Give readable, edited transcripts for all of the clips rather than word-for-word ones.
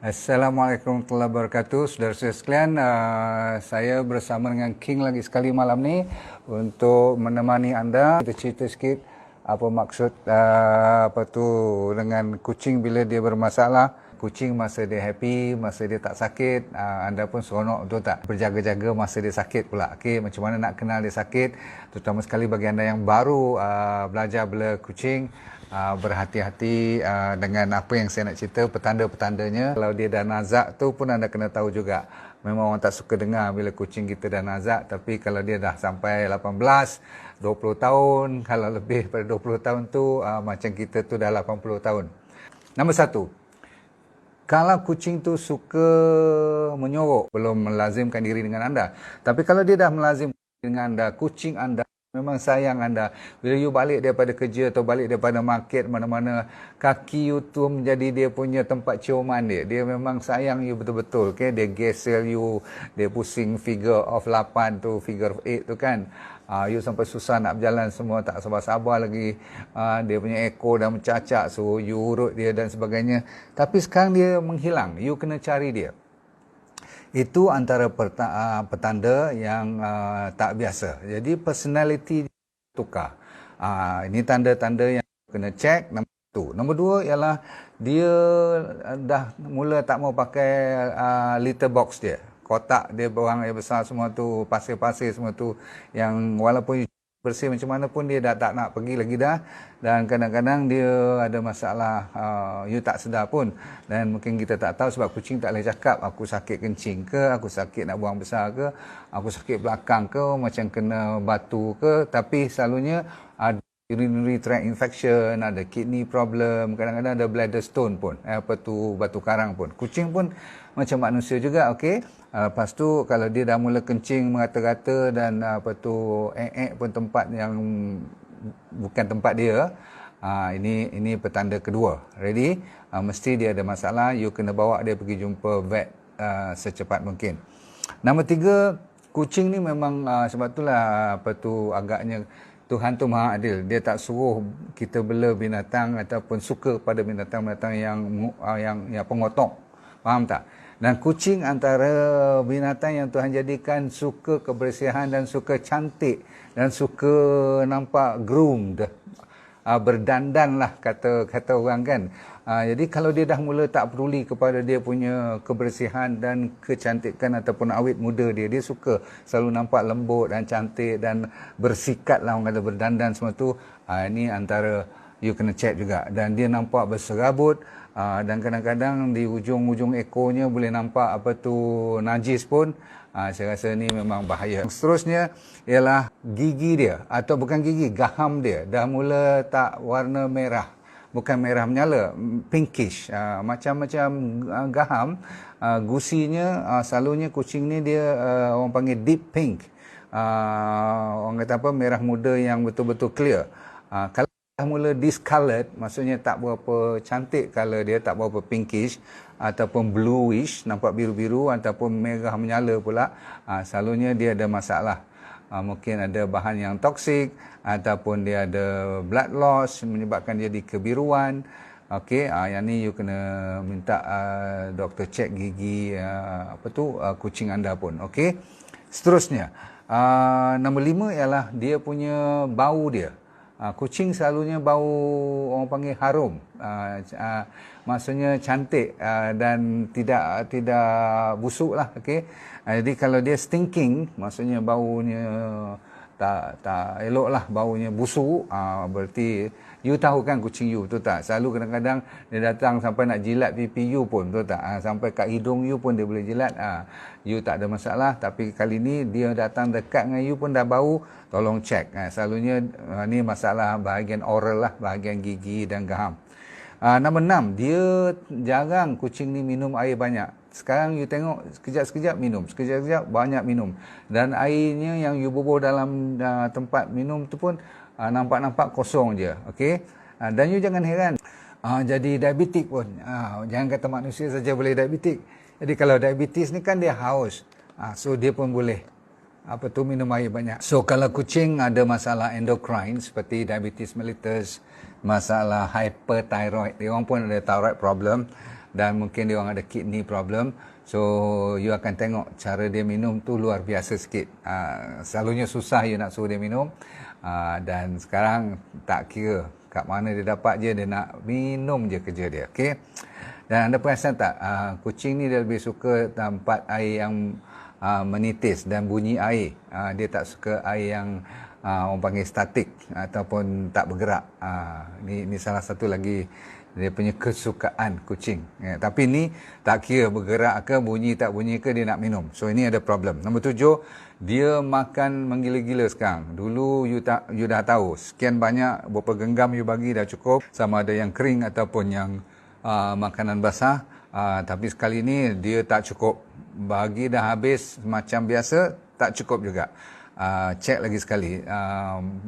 Assalamualaikum warahmatullahi wabarakatuh. Saudara-saudara sekalian, saya bersama dengan King lagi sekali malam ni untuk menemani anda. Kita cerita sikit apa maksud dengan kucing bila dia bermasalah. Kucing masa dia happy, masa dia tak sakit, anda pun seronok, betul tak? Berjaga-jaga masa dia sakit pula. Okey, macam mana nak kenal dia sakit? Terutama sekali bagi anda yang baru belajar bela kucing. Berhati-hati dengan apa yang saya nak cerita, petanda-petandanya. Kalau dia dah nazak tu pun anda kena tahu juga. Memang orang tak suka dengar bila kucing kita dah nazak, tapi kalau dia dah sampai 18, 20 tahun, kalau lebih daripada 20 tahun tu macam kita tu dah 80 tahun. Nombor satu, kalau kucing tu suka menyorok, belum melazimkan diri dengan anda. Tapi kalau dia dah melazim dengan anda, kucing anda memang sayang anda. Bila you balik daripada kerja atau balik daripada market mana-mana, kaki you tu menjadi dia punya tempat ciuman dia. Dia memang sayang you betul-betul. Okay? Dia gesel you, dia pusing figure of 8 tu, figure of 8 tu kan. You sampai susah nak berjalan semua, tak sabar-sabar lagi. Dia punya ekor dah mencacak, so you urut dia dan sebagainya. Tapi sekarang dia menghilang. You kena cari dia. Itu antara petanda yang tak biasa. Jadi personality tukar. Ini tanda-tanda yang kena cek. Nombor satu. Nombor dua ialah dia dah mula tak mau pakai litter box dia. Kotak dia buang air besar semua tu, pasir-pasir semua tu, yang walaupun bersih macam mana pun dia dah tak nak pergi lagi dah. Dan kadang-kadang dia ada masalah, you tak sedar pun. Dan mungkin kita tak tahu sebab kucing tak boleh cakap, aku sakit kencing ke, aku sakit nak buang besar ke, aku sakit belakang ke, macam kena batu ke. Tapi selalunya ada urinary tract infection, ada kidney problem, kadang-kadang ada bladder stone pun, batu karang pun. Kucing pun macam manusia juga, okey. Lepas tu kalau dia dah mula kencing merata-rata dan pun tempat yang bukan tempat dia, ini petanda kedua. Ready? Mesti dia ada masalah, you kena bawa dia pergi jumpa vet secepat mungkin. Nombor tiga, kucing ni memang sebab itulah agaknya Tuhan tu Maha Adil. Dia tak suruh kita bela binatang ataupun suka pada binatang-binatang yang pengotok. Faham tak? Dan kucing antara binatang yang Tuhan jadikan suka kebersihan dan suka cantik dan suka nampak groomed. Berdandan lah kata orang kan. Jadi kalau dia dah mula tak peduli kepada dia punya kebersihan dan kecantikan ataupun awet muda dia, dia suka selalu nampak lembut dan cantik dan bersikat lah, orang kata berdandan semua tu. Ini antara you kena check juga. Dan dia nampak berserabut, dan kadang-kadang di ujung-ujung ekornya boleh nampak najis pun. Saya rasa ni memang bahaya. Seterusnya ialah gigi dia, atau bukan gigi, gaham dia dah mula tak warna merah, bukan merah menyala, pinkish, macam-macam gaham. Gusinya selalunya kucing ni dia orang panggil deep pink, orang kata merah muda yang betul-betul clear. Kalau mula discolored, maksudnya tak berapa cantik color dia, tak berapa pinkish ataupun bluish, nampak biru-biru ataupun merah menyala pula, selalunya dia ada masalah. Mungkin ada bahan yang toksik ataupun dia ada blood loss menyebabkan dia di kebiruan. Okey, yang ni you kena minta doktor cek gigi kucing anda pun. Okey. Seterusnya, nombor 5 ialah dia punya bau dia. Kucing selalunya bau orang panggil harum, maksudnya cantik dan tidak busuk lah. Okay? Jadi kalau dia stinking, maksudnya baunya tak elok lah, baunya busuk, berarti you tahu kan kucing you, betul tak? Selalu kadang-kadang dia datang sampai nak jilat pipi you pun, betul tak? Sampai kat hidung you pun dia boleh jilat. You tak ada masalah, tapi kali ni dia datang dekat dengan you pun dah bau, tolong cek. Selalunya ni masalah bahagian oral lah, bahagian gigi dan gaham. Nombor 6, dia jarang kucing ni minum air banyak. Sekarang you tengok sekejap-sekejap minum, sekejap-sekejap banyak minum. Dan airnya yang you bubuh dalam tempat minum tu pun nampak-nampak kosong je. Okay? Dan you jangan heran jadi diabetik pun. Jangan kata manusia saja boleh diabetik. Jadi kalau diabetes ni kan dia haus, so dia pun boleh minum air banyak. So kalau kucing ada masalah endocrine seperti diabetes mellitus, masalah hyperthyroid, dia orang pun ada thyroid problem, dan mungkin dia orang ada kidney problem. So you akan tengok cara dia minum tu luar biasa sikit. Selalunya susah you nak suruh dia minum. Dan sekarang tak kira kat mana dia dapat je, dia nak minum je kerja dia. Okay? Dan anda perasan tak, kucing ni dia lebih suka tempat air yang menitis dan bunyi air. Dia tak suka air yang orang panggil statik ataupun tak bergerak. Ni salah satu lagi dia punya kesukaan kucing. Tapi ni tak kira bergerak ke, bunyi tak bunyi ke, dia nak minum. So ini ada problem. Nombor 7, dia makan menggila-gila sekarang. Dulu you dah tahu, sekian banyak berapa genggam you bagi dah cukup, sama ada yang kering ataupun yang makanan basah. Tapi sekali ni dia tak cukup. Bagi dah habis macam biasa, tak cukup juga. Cek lagi sekali.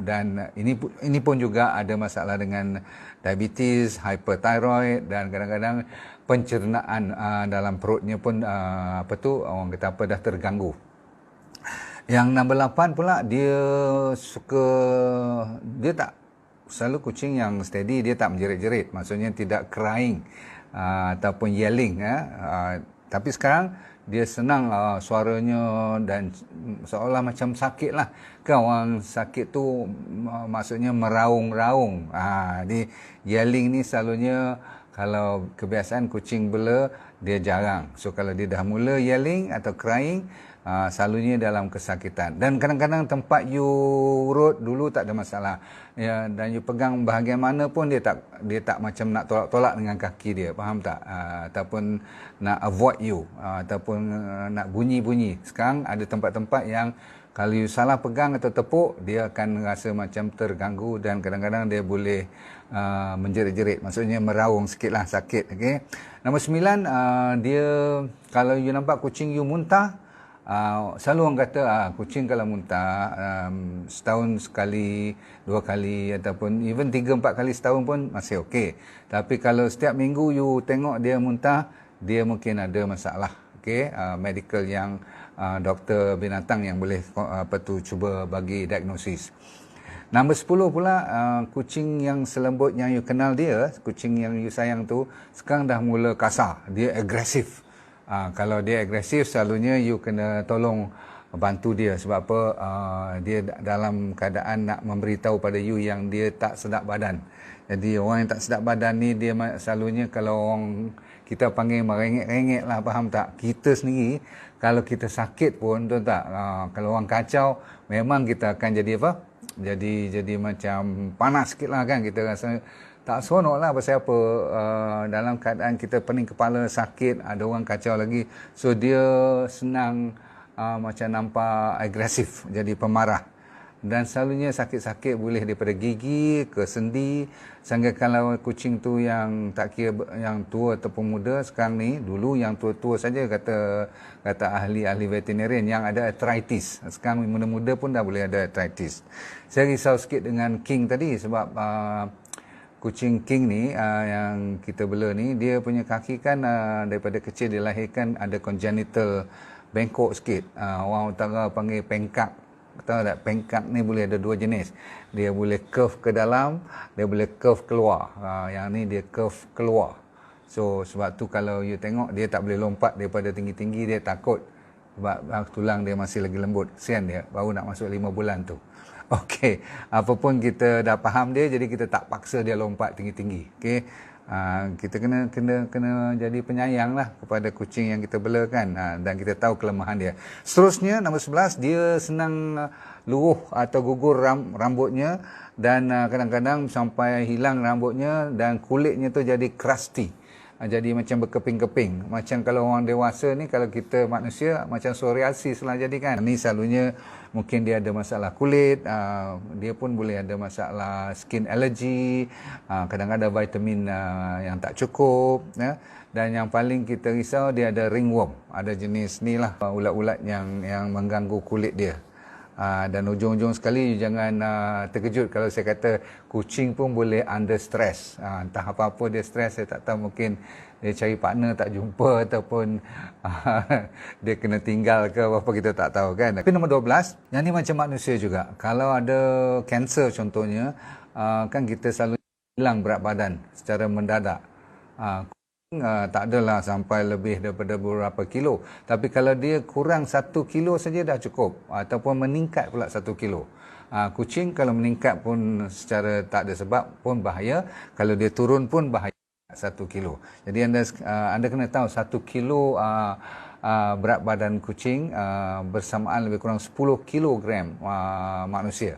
Dan ini pun juga ada masalah dengan diabetes, hyperthyroid, dan kadang-kadang pencernaan dalam perutnya pun orang kata dah terganggu. Yang nombor 8 pula, dia tak selalu kucing yang steady, dia tak menjerit-jerit, maksudnya tidak crying ataupun yelling. Tapi sekarang dia senang suaranya dan seolah macam sakit lah. Kan orang sakit tu maksudnya meraung-raung. Di yelling ni selalunya kalau kebiasaan kucing bela, dia jarang. So kalau dia dah mula yelling atau crying, selalunya dalam kesakitan. Dan kadang-kadang tempat you urut dulu tak ada masalah. Ya, dan you pegang bahagian mana pun dia tak macam nak tolak-tolak dengan kaki dia, faham tak? Ataupun nak avoid you, ataupun nak bunyi-bunyi. Sekarang ada tempat-tempat yang kalau you salah pegang atau tepuk, dia akan rasa macam terganggu dan kadang-kadang dia boleh menjerit-jerit, maksudnya meraung sikitlah, sakit. Okay? Nombor 9, dia kalau you nampak kucing you muntah, selalu orang kata kucing kalau muntah setahun sekali, 2 kali ataupun even 3-4 kali setahun pun masih okey. Tapi kalau setiap minggu you tengok dia muntah, dia mungkin ada masalah. Okey, medical yang doktor binatang yang boleh cuba bagi diagnosis. Nombor 10 pula, kucing yang selembut yang you kenal dia, kucing yang you sayang tu, sekarang dah mula kasar, dia agresif. Kalau dia agresif, selalunya you kena tolong bantu dia. Sebab apa? Dia dalam keadaan nak memberitahu pada you yang dia tak sedap badan. Jadi orang yang tak sedap badan ni, dia selalunya kalau orang kita panggil merengek-rengek lah, faham tak? Kita sendiri, kalau kita sakit pun, tahu tak? Kalau orang kacau, memang kita akan jadi apa? Jadi macam panas sikit lah kan. Kita rasa tak seronok lah. Pasal apa? Dalam keadaan kita pening kepala, sakit, ada orang kacau lagi. So dia senang macam nampak agresif, jadi pemarah. Dan selalunya sakit-sakit boleh daripada gigi ke sendi. Sehingga kalau kucing tu yang tak kira yang tua ataupun muda, sekarang ni, dulu yang tua-tua saja kata ahli-ahli veterinarian yang ada arthritis. Sekarang muda-muda pun dah boleh ada arthritis. Saya risau sikit dengan King tadi sebab kucing King ni yang kita bela ni, dia punya kaki kan daripada kecil dilahirkan ada congenital bengkok sikit. Orang utara panggil pengkak. Tahu tak, pengkak ni boleh ada 2 jenis. Dia boleh curve ke dalam, dia boleh curve keluar. Yang ni dia curve keluar. So sebab tu kalau you tengok, dia tak boleh lompat daripada tinggi-tinggi, dia takut. Sebab tulang dia masih lagi lembut. Kesian dia, baru nak masuk 5 bulan tu. Okey, apapun kita dah faham dia, jadi kita tak paksa dia lompat tinggi-tinggi. Okey, kita kena jadi penyayang lah kepada kucing yang kita bela kan, dan kita tahu kelemahan dia. Seterusnya, nombor 11, dia senang luruh atau gugur rambutnya, dan kadang-kadang sampai hilang rambutnya dan kulitnya tu jadi crusty. Jadi macam berkeping-keping. Macam kalau orang dewasa ni, kalau kita manusia, macam psoriasis lah jadi kan. Ni selalunya mungkin dia ada masalah kulit, dia pun boleh ada masalah skin allergy, kadang-kadang ada vitamin yang tak cukup. Dan yang paling kita risau, dia ada ringworm. Ada jenis ni lah, ulat-ulat yang mengganggu kulit dia. Dan ujung-ujung sekali jangan terkejut kalau saya kata kucing pun boleh under stress. Entah apa-apa dia stress, saya tak tahu, mungkin dia cari partner tak jumpa ataupun dia kena tinggal ke apa, kita tak tahu kan. Tapi nombor 12, yang ni macam manusia juga. Kalau ada kanser contohnya, kan kita selalu hilang berat badan secara mendadak. Tak adalah sampai lebih daripada beberapa kilo. Tapi kalau dia kurang 1 kilo saja dah cukup. Ataupun meningkat pula 1 kilo. Kucing kalau meningkat pun secara tak ada sebab pun bahaya. Kalau dia turun pun bahaya 1 kilo. Jadi anda kena tahu 1 kilo berat badan kucing bersamaan lebih kurang 10 kilogram manusia.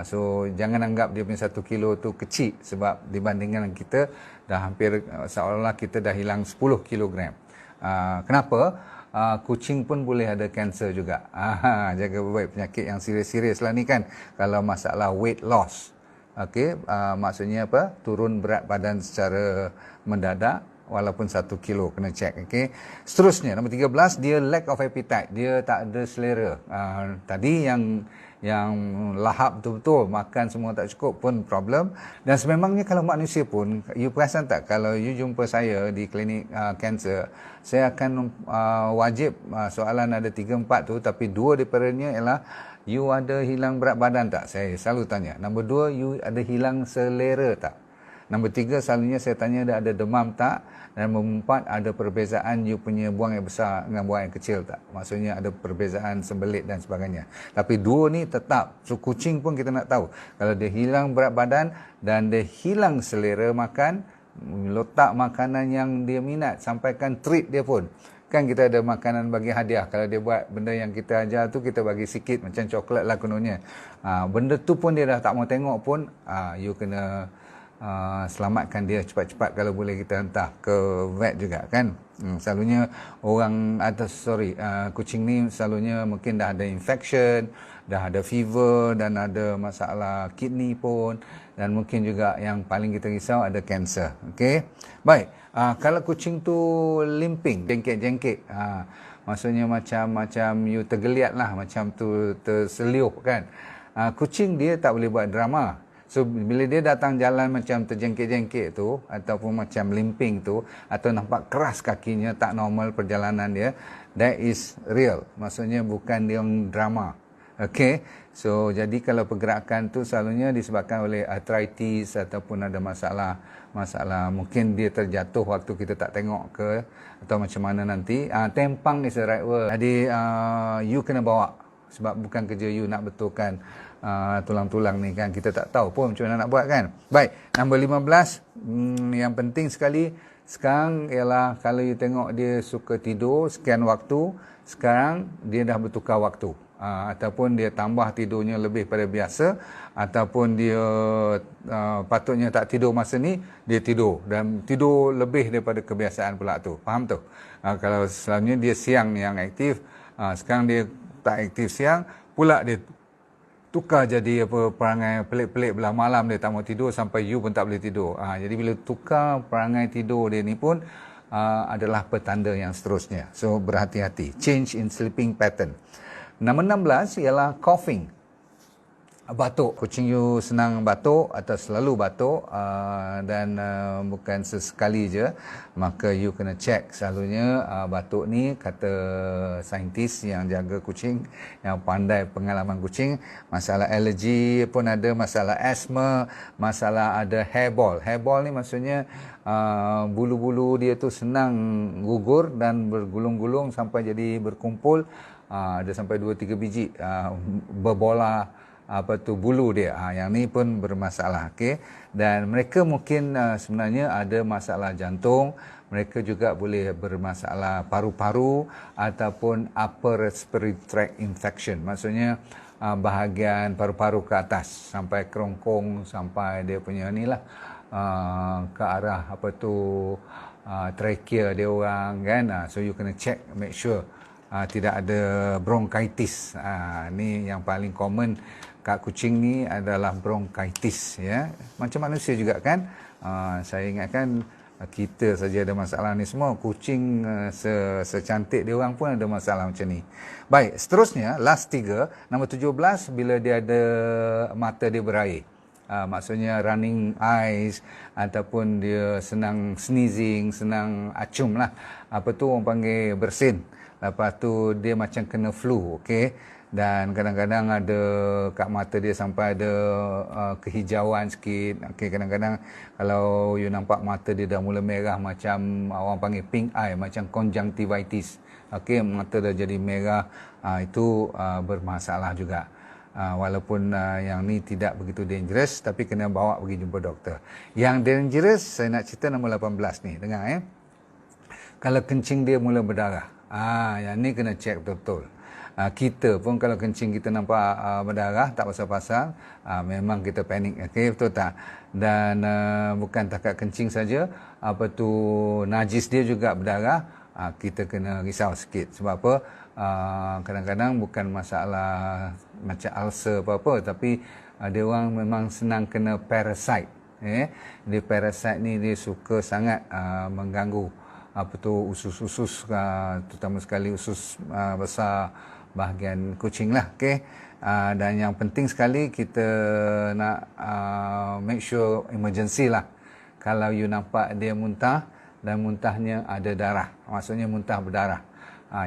So jangan anggap dia punya 1 kilo tu kecil, sebab dibandingkan kita dah hampir seolah-olah kita dah hilang 10 kilogram. Kenapa? Kucing pun boleh ada kanser juga. Jaga baik penyakit yang serius-serius lah ni kan. Kalau masalah weight loss. Okey, maksudnya apa? Turun berat badan secara mendadak walaupun 1 kilo, kena cek. Okey. Seterusnya nombor 13, dia lack of appetite. Dia tak ada selera. Tadi yang lahap betul-betul, makan semua tak cukup pun problem. Dan sememangnya kalau manusia pun, you perasan tak, kalau you jumpa saya di klinik kanser, saya akan wajib soalan ada 3-4 tu, tapi 2 daripadanya ialah you ada hilang berat badan tak? Saya selalu tanya. Nombor 2, you ada hilang selera tak? Nombor 3, selalunya saya tanya ada demam tak? Dan nombor 4, ada perbezaan you punya buang yang besar dengan buang yang kecil tak? Maksudnya ada perbezaan sembelit dan sebagainya. Tapi 2 ni tetap. So kucing pun kita nak tahu. Kalau dia hilang berat badan dan dia hilang selera makan, letak makanan yang dia minat, sampaikan treat dia pun. Kan kita ada makanan bagi hadiah. Kalau dia buat benda yang kita ajar tu, kita bagi sikit, macam coklat lah kononnya. Benda tu pun dia dah tak mau tengok pun, you kena selamatkan dia cepat-cepat. Kalau boleh kita hantar ke vet juga kan. Selalunya orang kucing ni selalunya mungkin dah ada infection, dah ada fever dan ada masalah kidney pun, dan mungkin juga yang paling kita risau ada kanser. Okey. Baik, kalau kucing tu limping, jengkit-jengkit, maksudnya macam you tergeliat lah, macam tu terseliuh kan. Kucing dia tak boleh buat drama. So bila dia datang jalan macam terjengkit-jengkit tu, ataupun macam limping tu, atau nampak keras kakinya, tak normal perjalanan dia, that is real. Maksudnya bukan dia drama. Okay, so jadi kalau pergerakan tu selalunya disebabkan oleh arthritis ataupun ada masalah mungkin dia terjatuh waktu kita tak tengok ke, atau macam mana nanti. Tempang is the right word. Jadi you kena bawa, sebab bukan kerja you nak betulkan tulang-tulang ni kan. Kita tak tahu pun macam mana nak buat kan. Baik, nombor 15, yang penting sekali sekarang ialah kalau you tengok dia suka tidur sekian waktu, sekarang dia dah bertukar waktu. Ataupun dia tambah tidurnya lebih pada biasa, ataupun dia patutnya tak tidur masa ni, dia tidur dan tidur lebih daripada kebiasaan pula tu. Faham tu? Kalau selalunya dia siang yang aktif, sekarang dia tak aktif siang, pula dia tukar jadi perangai pelik-pelik belah malam, dia tak mau tidur sampai you pun tak boleh tidur. Jadi bila tukar perangai tidur dia ni pun adalah petanda yang seterusnya. So berhati-hati. Change in sleeping pattern. Nombor 16 ialah coughing. Batuk. Kucing you senang batuk atau selalu batuk, dan bukan sesekali je, maka you kena check selalunya. Batuk ni, kata saintis yang jaga kucing, yang pandai pengalaman kucing, masalah alergi pun ada, masalah asma, masalah ada hairball. Hairball ni maksudnya bulu-bulu dia tu senang gugur dan bergulung-gulung sampai jadi berkumpul. Ada sampai 2-3 biji berbola bulu dia. Yang ni pun bermasalah. Okay? Dan mereka mungkin sebenarnya ada masalah jantung, mereka juga boleh bermasalah paru-paru ataupun upper respiratory tract infection. Maksudnya bahagian paru-paru ke atas sampai kerongkong, sampai dia punya ni lah, ke arah trachea dia orang kan. So you kena check, make sure tidak ada bronchitis. Ni yang paling common kat kucing ni adalah bronchitis, ya. Macam manusia juga kan. Saya ingatkan kita saja ada masalah ni semua, kucing secantik dia orang pun ada masalah macam ni. Baik, seterusnya last 3, nombor 17, bila dia ada mata dia berair. Maksudnya running eyes, ataupun dia senang sneezing, senang acum lah. Orang panggil bersin. Lepas tu dia macam kena flu, okey. dan kadang-kadang ada kat mata dia sampai ada kehijauan sikit. Okey, kadang-kadang kalau you nampak mata dia dah mula merah macam orang panggil pink eye, macam conjunctivitis. Okey, mata dah jadi merah, itu bermasalah juga. Walaupun yang ni tidak begitu dangerous, tapi kena bawa pergi jumpa doktor. Yang dangerous, saya nak cerita nombor 18 ni. Dengar kalau kencing dia mula berdarah, yang ni kena check betul-betul. Kita pun kalau kencing kita nampak berdarah tak pasal-pasal, memang kita panik. Okey, betul tak? Dan bukan takat kencing saja, najis dia juga berdarah, kita kena risau sikit. Sebab apa? Kadang-kadang bukan masalah macam ulcer apa-apa, tapi dia orang memang senang kena parasite. Dia parasite ni dia suka sangat mengganggu usus-usus, terutama sekali usus besar bahagian kucing lah. Okay? Dan yang penting sekali kita nak make sure emergency lah. Kalau you nampak dia muntah dan muntahnya ada darah, maksudnya muntah berdarah,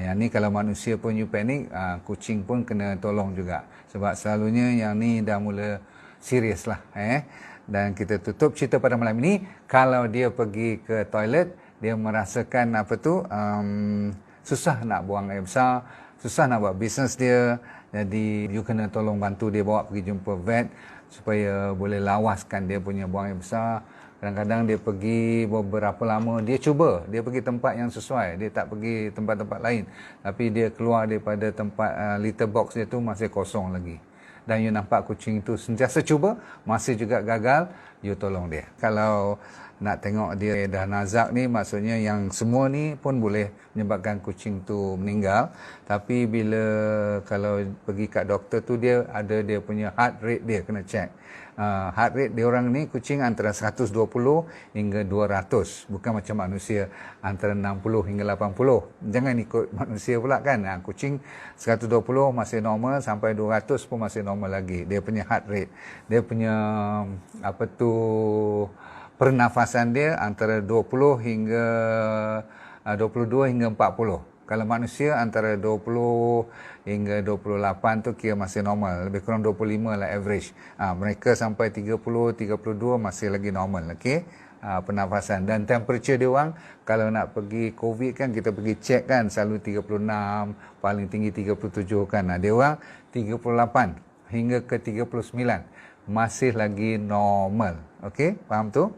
yang ni kalau manusia pun you panik, kucing pun kena tolong juga. Sebab selalunya yang ni dah mula serius lah. Dan kita tutup cerita pada malam ini. Kalau dia pergi ke toilet, dia merasakan susah nak buang air besar, susah nak buat bisnes dia. Jadi you kena tolong bantu dia bawa pergi jumpa vet supaya boleh lawaskan dia punya buang air besar. Kadang-kadang dia pergi beberapa lama, dia cuba, dia pergi tempat yang sesuai, dia tak pergi tempat-tempat lain. Tapi dia keluar daripada tempat litter box dia tu masih kosong lagi. Dan you nampak kucing tu sentiasa cuba, masih juga gagal, you tolong dia. Kalau nak tengok dia dah nazak ni, maksudnya yang semua ni pun boleh menyebabkan kucing tu meninggal. Tapi bila kalau pergi kat doktor tu, dia ada dia punya heart rate dia kena check. Heart rate dia orang ni kucing antara 120 hingga 200, bukan macam manusia antara 60 hingga 80. Jangan ikut manusia pula kan. Kucing 120 masih normal, sampai 200 pun masih normal lagi dia punya heart rate. Dia punya pernafasan dia antara 20 hingga 22 hingga 40. Kalau manusia antara 20 hingga 28 tu kira masih normal. Lebih kurang 25 lah average. Mereka sampai 30, 32 masih lagi normal. Okay? Pernafasan. Dan temperature dia orang, kalau nak pergi COVID kan, kita pergi check kan, selalu 36, paling tinggi 37 kan. Dia orang 38 hingga ke 39. Masih lagi normal. Okay? Faham tu?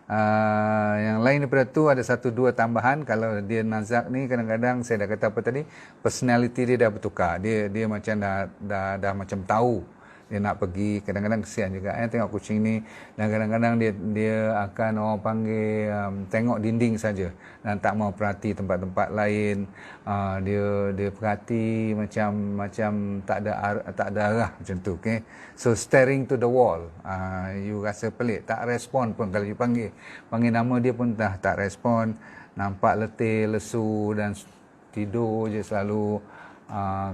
Yang lain daripada tu ada 1-2 tambahan. Kalau dia nazak ni, kadang-kadang saya dah kata apa tadi, personality dia dah bertukar. Dia macam dah macam tahu dia nak pergi. Kadang-kadang kesian juga tengok kucing ni. Dan kadang-kadang dia akan orang panggil tengok dinding saja dan tak mau perhati tempat-tempat lain. Dia perhati macam tak ada arah macam tu. Okay? So staring to the wall, you rasa pelik, tak respon pun kalau you panggil nama dia pun dah tak respon. Nampak letih, lesu dan tidur je selalu.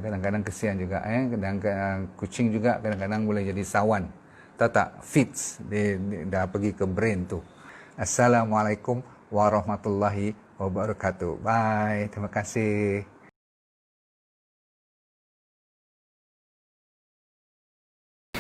Kadang-kadang kesian juga. Kadang-kadang kucing juga kadang-kadang boleh jadi sawan. Tak fits dia dah pergi ke brain tu. Assalamualaikum warahmatullahi wabarakatuh. Bye. Terima kasih.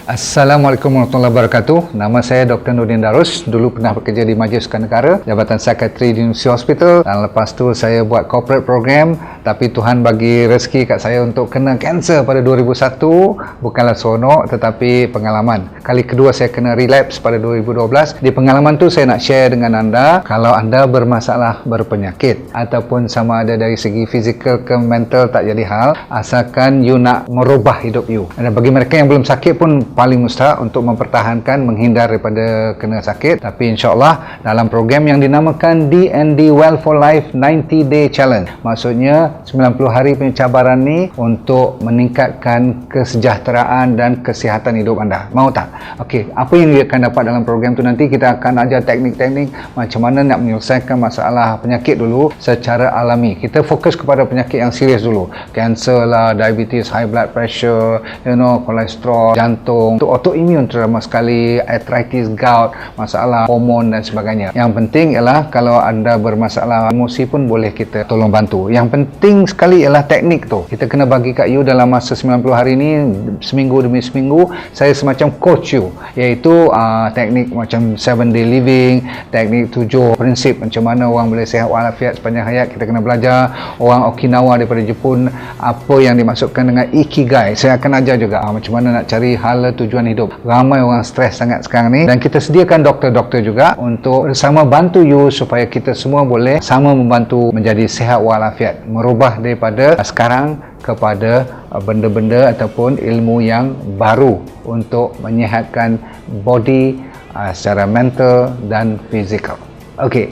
Assalamualaikum warahmatullahi wabarakatuh. Nama saya Dr. Nurdin Darus. Dulu pernah bekerja di Majlis Sukan Negara, Jabatan Psikiatri di University Hospital, dan lepas tu saya buat corporate program. Tapi Tuhan bagi rezeki kat saya untuk kena kanser pada 2001. Bukanlah seronok, tetapi pengalaman. Kali kedua saya kena relapse pada 2012. Di pengalaman tu saya nak share dengan anda, kalau anda bermasalah berpenyakit ataupun sama ada dari segi fizikal ke mental, tak jadi hal, asalkan you nak merubah hidup you. Dan bagi mereka yang belum sakit pun paling mustahak untuk mempertahankan, menghindar daripada kena sakit. Tapi insyaAllah dalam program yang dinamakan DND Well for Life 90 Day Challenge, maksudnya 90 hari punya cabaran ni untuk meningkatkan kesejahteraan dan kesihatan hidup anda. Mau tak? Okey, apa yang dia akan dapat dalam program tu, nanti kita akan ajar teknik-teknik macam mana nak menyelesaikan masalah penyakit dulu secara alami. Kita fokus kepada penyakit yang serius dulu, kanser lah, diabetes, high blood pressure, kolesterol, jantung, jantung, untuk autoimun terutama sekali, arthritis, gout, masalah hormon dan sebagainya. Yang penting ialah kalau anda bermasalah emosi pun boleh kita tolong bantu. Yang penting sekali ialah teknik tu. Kita kena bagi kat you dalam masa 90 hari ni, seminggu demi seminggu, saya semacam coach you, iaitu teknik macam 7 day living, teknik 7 prinsip macam mana orang boleh sihat walafiat sepanjang hayat. Kita kena belajar. Orang Okinawa daripada Jepun, apa yang dimaksudkan dengan ikigai, saya akan ajar juga macam mana nak cari hala tujuan hidup. Ramai orang stres sangat sekarang ni, dan kita sediakan doktor-doktor juga untuk bersama bantu you supaya kita semua boleh sama membantu menjadi sihat walafiat, merubah daripada sekarang kepada benda-benda ataupun ilmu yang baru untuk menyihatkan body secara mental dan fizikal. Okey.